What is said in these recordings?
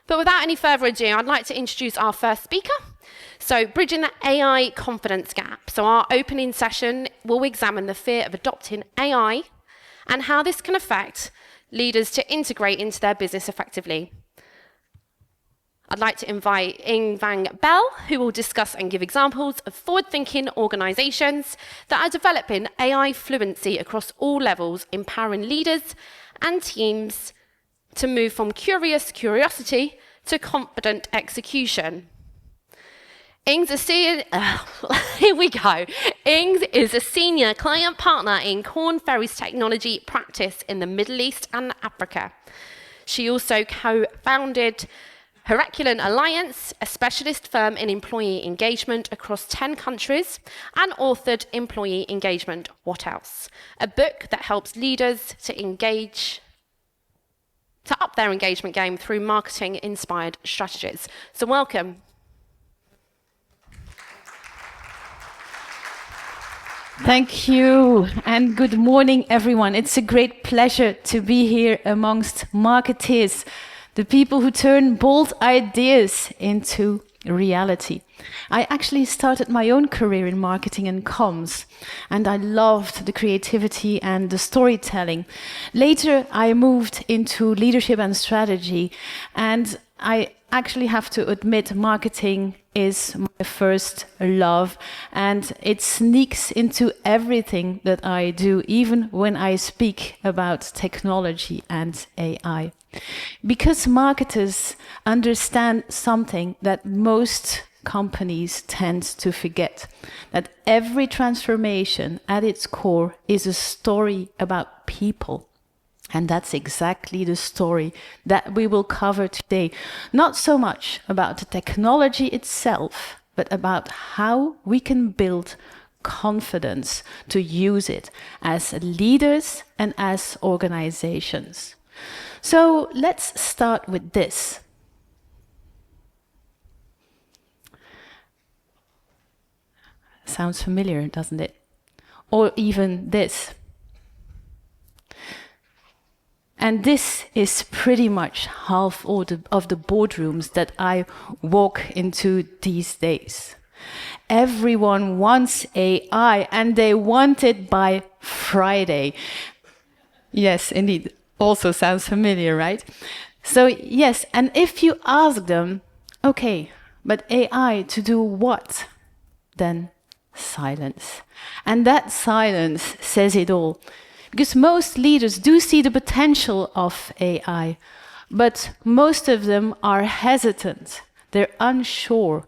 But without any further ado, I'd like to introduce our first speaker. So, bridging the AI confidence gap. So our opening session will examine the fear of adopting AI and how this can affect leaders to integrate into their business effectively. I'd like to invite Ing Van Bell, who will discuss and give examples of forward-thinking organisations that are developing AI fluency across all levels, empowering leaders and teams to move from curiosity to confident execution. Ings is a senior client partner in Korn Ferry's technology practice in the Middle East and Africa. She also co-founded Herculean Alliance, a specialist firm in employee engagement across 10 countries, and authored Employee Engagement, What Else? A book that helps leaders to up their engagement game through marketing-inspired strategies. So welcome. Thank you, and good morning, everyone. It's a great pleasure to be here amongst marketeers, the people who turn bold ideas into reality. I actually started my own career in marketing and comms, and I loved the creativity and the storytelling. Later, I moved into leadership and strategy, and I actually have to admit marketing is my first love, and it sneaks into everything that I do, even when I speak about technology and AI. Because marketers understand something that most companies tend to forget, that every transformation at its core is a story about people. And that's exactly the story that we will cover today. Not so much about the technology itself, but about how we can build confidence to use it as leaders and as organizations. So let's start with this. Sounds familiar, doesn't it? Or even this. And this is pretty much half of the boardrooms that I walk into these days. Everyone wants AI, and they want it by Friday. Yes, indeed. Also sounds familiar, right? So yes, and if you ask them, okay, but AI to do what? Then silence. And that silence says it all. Because most leaders do see the potential of AI, but most of them are hesitant. They're unsure.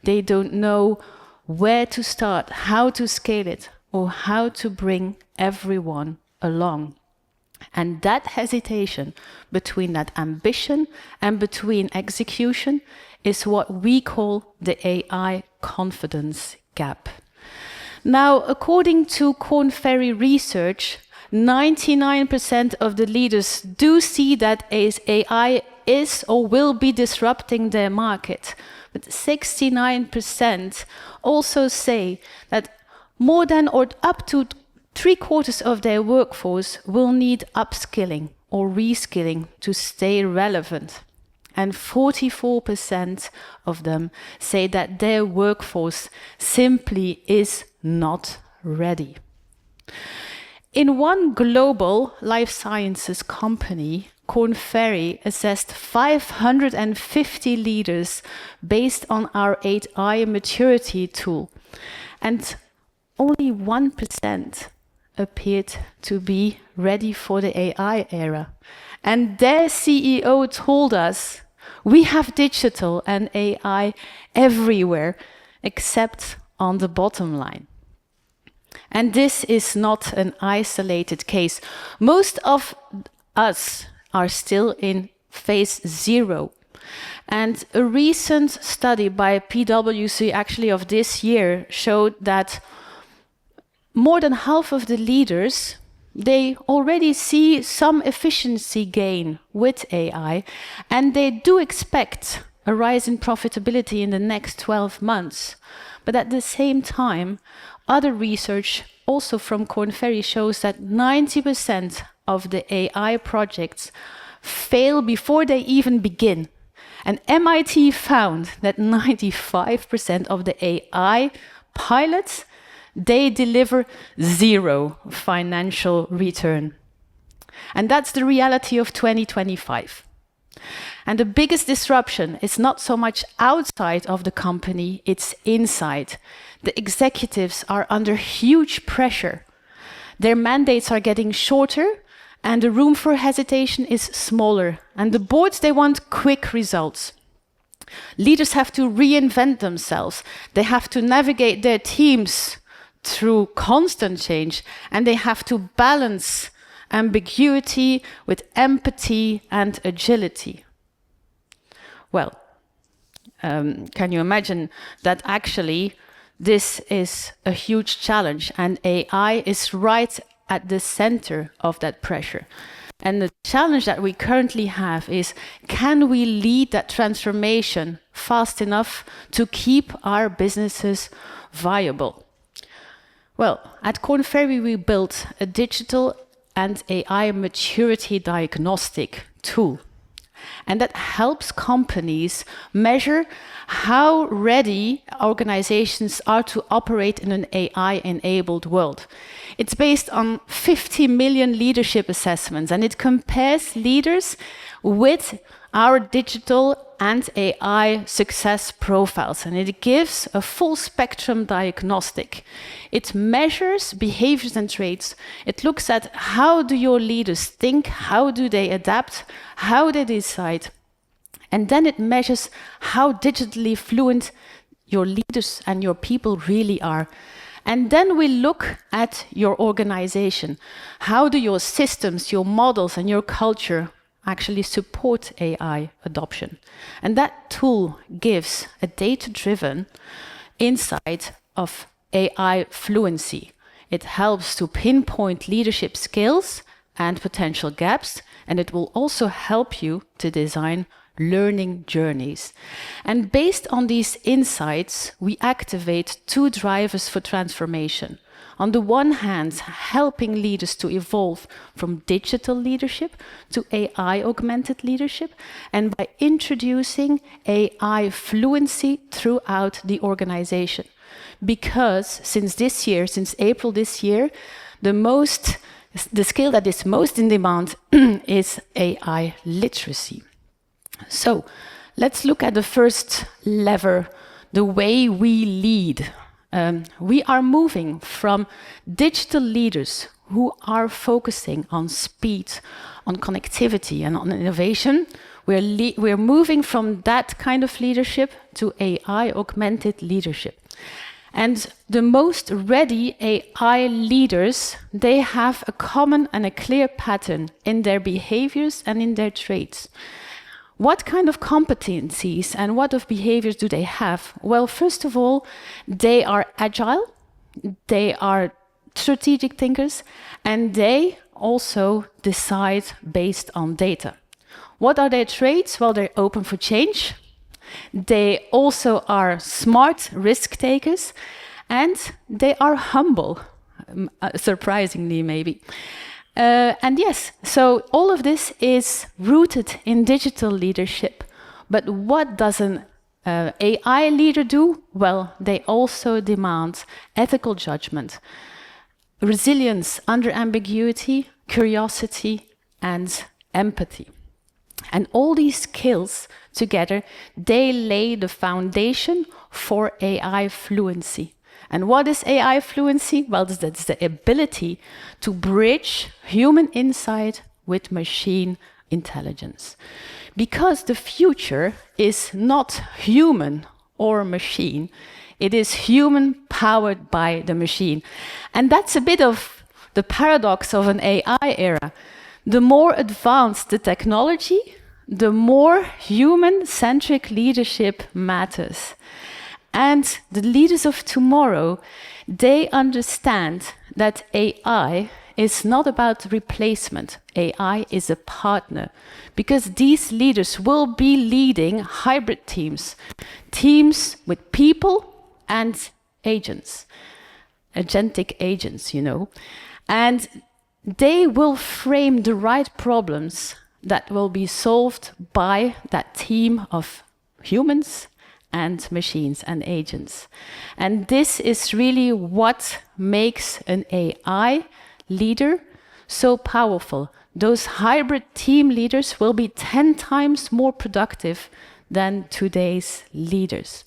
They don't know where to start, how to scale it, or how to bring everyone along. And that hesitation between that ambition and between execution is what we call the AI confidence gap. Now, according to Korn Ferry research, 99% of the leaders do see that AI is or will be disrupting their market. But 69% also say that more than or up to 3/4 of their workforce will need upskilling or reskilling to stay relevant. And 44% of them say that their workforce simply is not ready. In one global life sciences company, Korn Ferry assessed 550 leaders based on our AI maturity tool, and only 1% appeared to be ready for the AI era. And their CEO told us, we have digital and AI everywhere, except on the bottom line. And this is not an isolated case. Most of us are still in phase 0. And a recent study by PwC, actually of this year, showed that more than half of the leaders, they already see some efficiency gain with AI, and they do expect a rise in profitability in the next 12 months. But at the same time, other research, also from Korn Ferry, shows that 90% of the AI projects fail before they even begin. And MIT found that 95% of the AI pilots, they deliver zero financial return. And that's the reality of 2025. And the biggest disruption is not so much outside of the company, it's inside. The executives are under huge pressure. Their mandates are getting shorter, and the room for hesitation is smaller. And the boards, they want quick results. Leaders have to reinvent themselves. They have to navigate their teams through constant change, and they have to balance ambiguity with empathy and agility. Well, can you imagine that actually this is a huge challenge, and AI is right at the center of that pressure. And the challenge that we currently have is, can we lead that transformation fast enough to keep our businesses viable? Well, at Korn Ferry, we built a digital and AI maturity diagnostic tool. And that helps companies measure how ready organizations are to operate in an AI-enabled world. It's based on 50 million leadership assessments, and it compares leaders with our digital and AI success profiles, and it gives a full spectrum diagnostic. It measures behaviors and traits. It looks at how do your leaders think, how do they adapt, how they decide, and then it measures how digitally fluent your leaders and your people really are. And then we look at your organization. How do your systems, your models, and your culture actually support AI adoption? And that tool gives a data-driven insight of AI fluency. It helps to pinpoint leadership skills and potential gaps, and it will also help you to design learning journeys. And based on these insights, we activate two drivers for transformation. On the one hand, helping leaders to evolve from digital leadership to AI-augmented leadership, and by introducing AI fluency throughout the organization. Because since this year, since April this year, the skill that is most in demand is AI literacy. So let's look at the first lever, the way we lead. We are moving from digital leaders who are focusing on speed, on connectivity, and on innovation. We're moving from that kind of leadership to AI-augmented leadership. And the most ready AI leaders, they have a common and a clear pattern in their behaviors and in their traits. What kind of competencies and what of behaviors do they have? Well, first of all, they are agile, they are strategic thinkers, and they also decide based on data. What are their traits? Well, they're open for change. They also are smart risk takers, and they are humble, surprisingly maybe. And yes, so all of this is rooted in digital leadership. But what does an AI leader do? Well, they also demand ethical judgment, resilience under ambiguity, curiosity, and empathy. And all these skills together, they lay the foundation for AI fluency. And what is AI fluency? Well, that's the ability to bridge human insight with machine intelligence. Because the future is not human or machine, it is human powered by the machine. And that's a bit of the paradox of an AI era. The more advanced the technology, the more human-centric leadership matters. And the leaders of tomorrow, they understand that AI is not about replacement. AI is a partner, because these leaders will be leading hybrid teams, teams with people and agents, agentic agents, you know. And they will frame the right problems that will be solved by that team of humans and machines and agents. And this is really what makes an AI leader so powerful. Those hybrid team leaders will be 10 times more productive than today's leaders.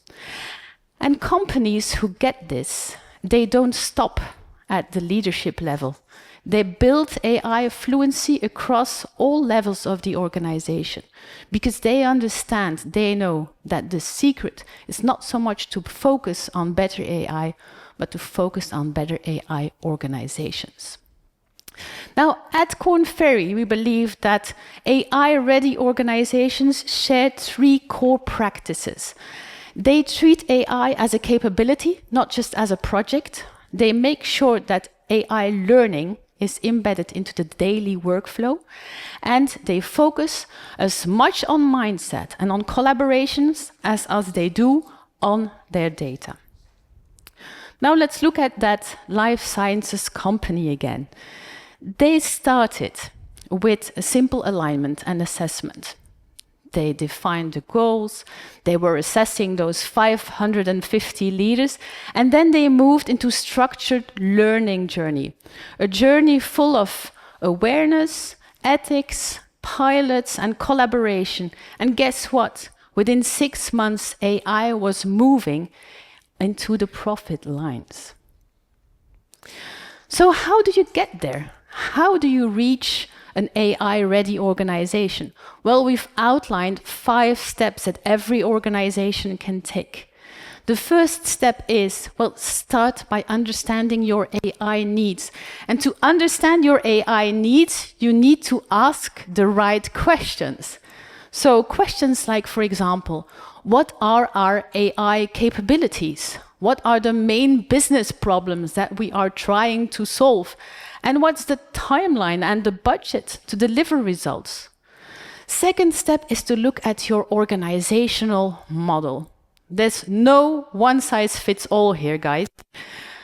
And companies who get this, they don't stop at the leadership level. They build AI fluency across all levels of the organization because they understand, they know that the secret is not so much to focus on better AI, but to focus on better AI organizations. Now, at Korn Ferry, we believe that AI-ready organizations share 3 core practices. They treat AI as a capability, not just as a project. They make sure that AI learning is embedded into the daily workflow, and they focus as much on mindset and on collaborations as they do on their data. Now let's look at that life sciences company again. They started with a simple alignment and assessment. They defined the goals, they were assessing those 550 leaders, and then they moved into structured learning journey. A journey full of awareness, ethics, pilots, and collaboration. And guess what? Within 6 months, AI was moving into the profit lines. So how do you get there? How do you reach an AI-ready organization? Well, we've outlined 5 steps that every organization can take. The first step is, well, start by understanding your AI needs. And to understand your AI needs, you need to ask the right questions. So questions like, for example, what are our AI capabilities? What are the main business problems that we are trying to solve? And what's the timeline and the budget to deliver results? Second step is to look at your organizational model. There's no one-size-fits-all here, guys.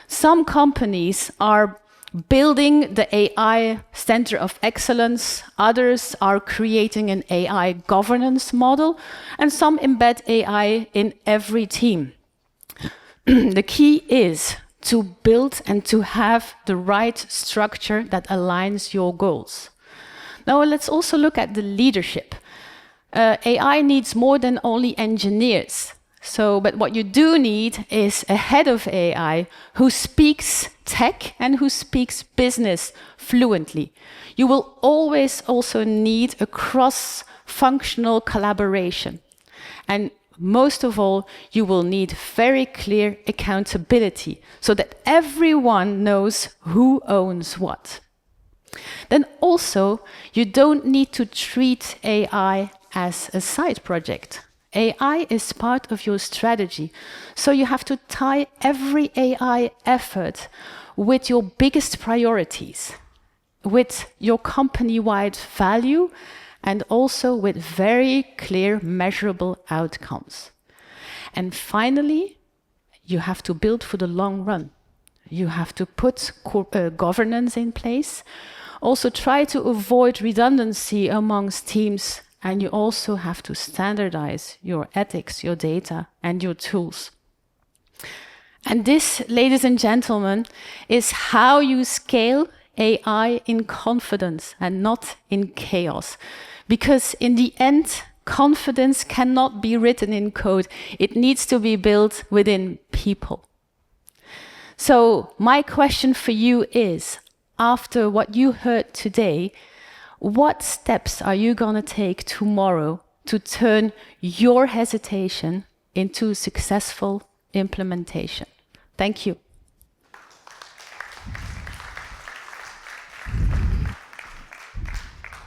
Some companies are building the AI center of excellence, others are creating an AI governance model, and some embed AI in every team. The key is to build and to have the right structure that aligns your goals. Now let's also look at the leadership. AI needs more than only engineers. But what you do need is a head of AI who speaks tech and who speaks business fluently. You will always also need a cross-functional collaboration. And most of all, you will need very clear accountability so that everyone knows who owns what. Then also, you don't need to treat AI as a side project. AI is part of your strategy, so you have to tie every AI effort with your biggest priorities, with your company-wide value, and also with very clear, measurable outcomes. And finally, you have to build for the long run. You have to put governance in place. Also try to avoid redundancy amongst teams, and you also have to standardize your ethics, your data, and your tools. And this, ladies and gentlemen, is how you scale AI in confidence and not in chaos. Because in the end, confidence cannot be written in code. It needs to be built within people. So my question for you is, after what you heard today, what steps are you going to take tomorrow to turn your hesitation into successful implementation? Thank you.